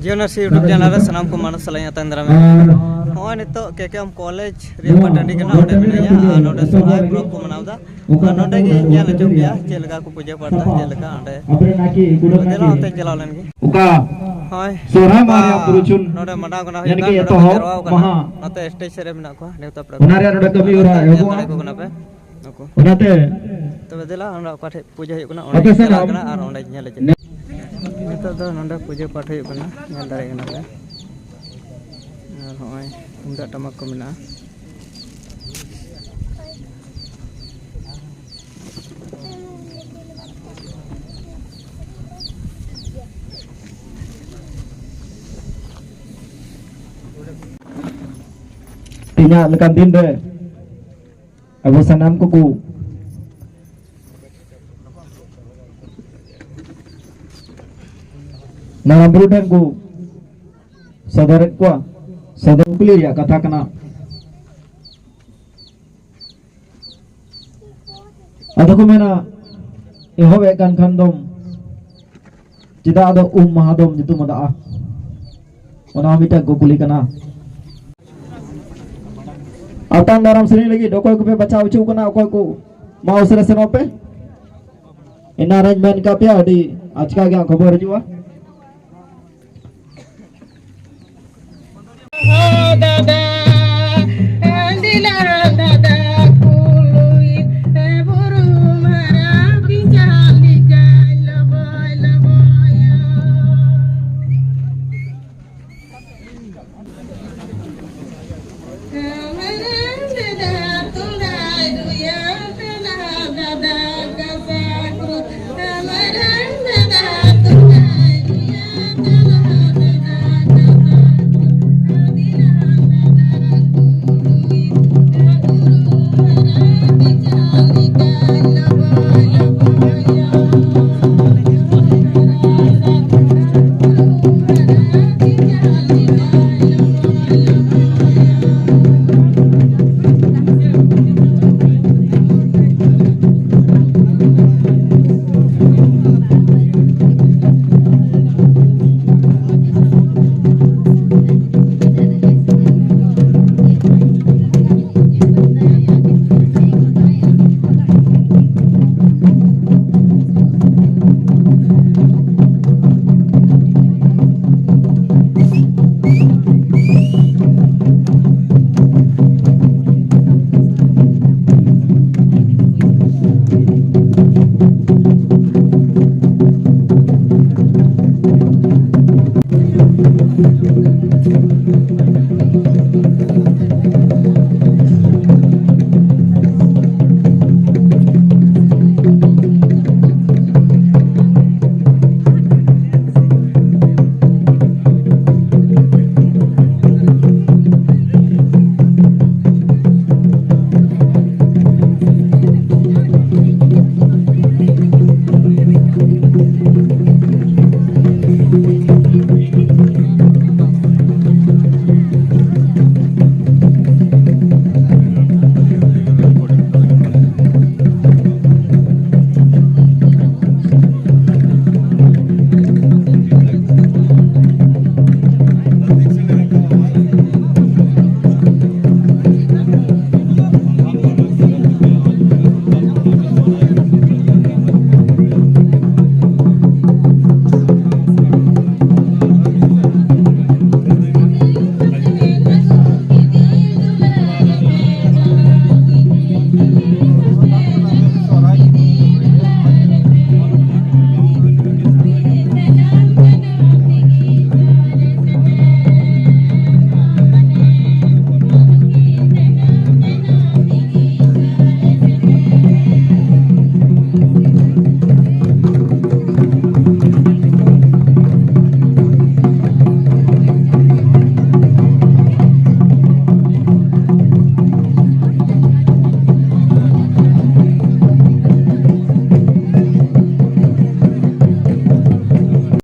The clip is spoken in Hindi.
जीवनसी यूट्यूब चैनल सनाम को मानस सलाह तंद्रा में हाँ नितो केकेएम कॉलेज रेपा टंडी के ना ओडे मिनाया आ नोडे सोहाय ब्लॉक को मनावदा आ नोडे गे ज्ञान अचो गया चेलका को पूजा पड़ता चेलका अंडे देला अंते चलाव लेनगे उका हाय सोरा मारिया पुरुचुन नोडे मडा गना यानी हुई कि नोडे तो जरवाव कना नते स्टेज से रे मिना को नेवता प्र उनारे नोडे कमी ओरा एगो को कना पे नको उनाते तबे देला हमरा काठे पूजा हुई कना ओडे चला कना आर ओडे नेले जे नितो दो नोडे पूजा पाठ हुई कना नेल दारे कना पे और होय तुमदा टमक को मिना tinya lekan din deh abu sanam kuku naram berudan ku saudara ku saudara kuliah ya kata kena atau ku mana ihowe kan kandom tidak ada mahadom itu mada ona mita gokuli kena Atan dalam sini lagi dokoi ko pe baca ucu kana okoi ko mau sere seno pe in arrangement ka pe di आज का क्या खबर जुआ दादा अंदिला दादा कुलुई बुरु मारा बिचाली गाल बोय लबोया